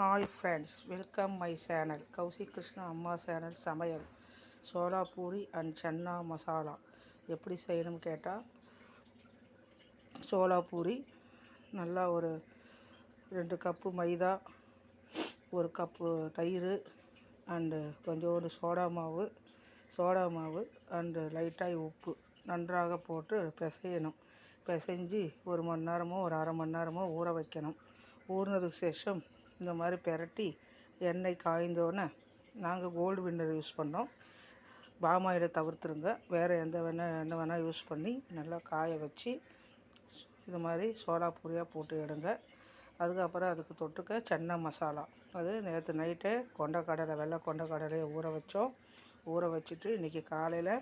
Hi friends, welcome my channel. Kousi Krishna அம்மா channel சமையல். Chola puri and chana masala எப்படி செய்யணும்னு கேட்டால், சோளா பூரி நல்லா ஒரு 2 கப்பு மைதா, 1 கப்பு தயிர் அண்டு கொஞ்சோண்டு சோடா மாவு அண்டு லைட்டாக உப்பு நன்றாக போட்டு பிசையணும். பிசைஞ்சு 1 மணி நேரமோ ஒரு அரை மணி நேரமோ ஊற வைக்கணும். ஊறினதுக்கு சேஷம் இந்த மாதிரி பெரட்டி எண்ணெய் காய்ந்தோன்னே, நாங்கள் கோல்டு வின்னர் யூஸ் பண்ணோம். பாம் ஆயிலை தவிர்த்துருங்க. வேறு எந்த எண்ணெய் வேணால் யூஸ் பண்ணி நல்லா காய வச்சு இது மாதிரி சோளா பூரியாக போட்டு எடுங்க. அதுக்கப்புறம் அதுக்கு தொட்டுக்க சன்னா மசாலா. அது நேற்று நைட்டே வெள்ளை கொண்டக்கடலையை ஊற வச்சுட்டு இன்றைக்கி காலையில்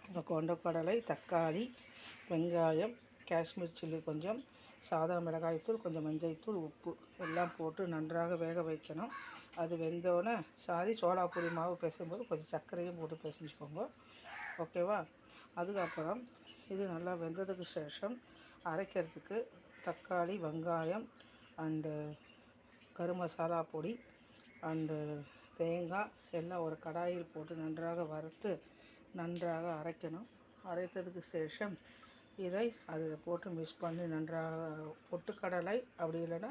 இந்த கொண்டக்கடலை, தக்காளி, வெங்காயம், காஷ்மீர் சில்லி கொஞ்சம், சாதா மிளகாய்த்தூள், கொஞ்சம் மஞ்சள்தூள், உப்பு எல்லாம் போட்டு நன்றாக வேக வைக்கணும். அது வெந்தோடனே சோளா பூரி மாவு பிசையும்போது கொஞ்சம் சர்க்கரையும் போட்டு பிசைஞ்சுக்கோங்க. ஓகேவா? அதுக்கப்புறம் இது நல்லா வெந்ததுக்கு சேஷம் அரைக்கிறதுக்கு தக்காளி, வெங்காயம் அண்டு கரும் மசாலா பொடி அண்டு தேங்காய் எல்லாம் ஒரு கடாயில் போட்டு நன்றாக வறுத்து நன்றாக அரைக்கணும். அரைத்ததுக்கு சேஷம் இதை அதில் போட்டு மிக்ஸ் பண்ணி நன்றாக பொட்டுக்கடலை, அப்படி இல்லைன்னா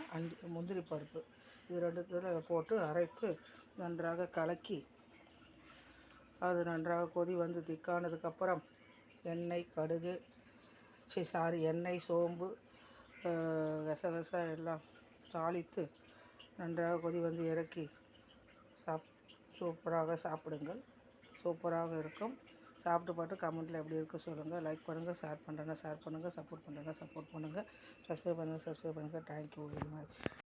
முந்திரி பருப்பு, இது 2 போட்டு அரைத்து நன்றாக கலக்கி, அது நன்றாக கொதி வந்து திக்கானதுக்கப்புறம் எண்ணெய், சோம்பு, கசகசா எல்லாம் தாளித்து நன்றாக கொதி வந்து இறக்கி சூப்பராக சாப்பிடுங்கள். சூப்பராக இருக்கும். சாப்பிட்டு பார்த்து கமெண்ட்டில் எப்படி இருக்குது சொல்லுங்கள். லைக் பண்ணுங்கள், ஷேர் பண்ணுங்கள், சப்போர்ட் பண்ணுங்கள். சப்ஸ்கிரைப் பண்ணுங்கள். Thank you very much.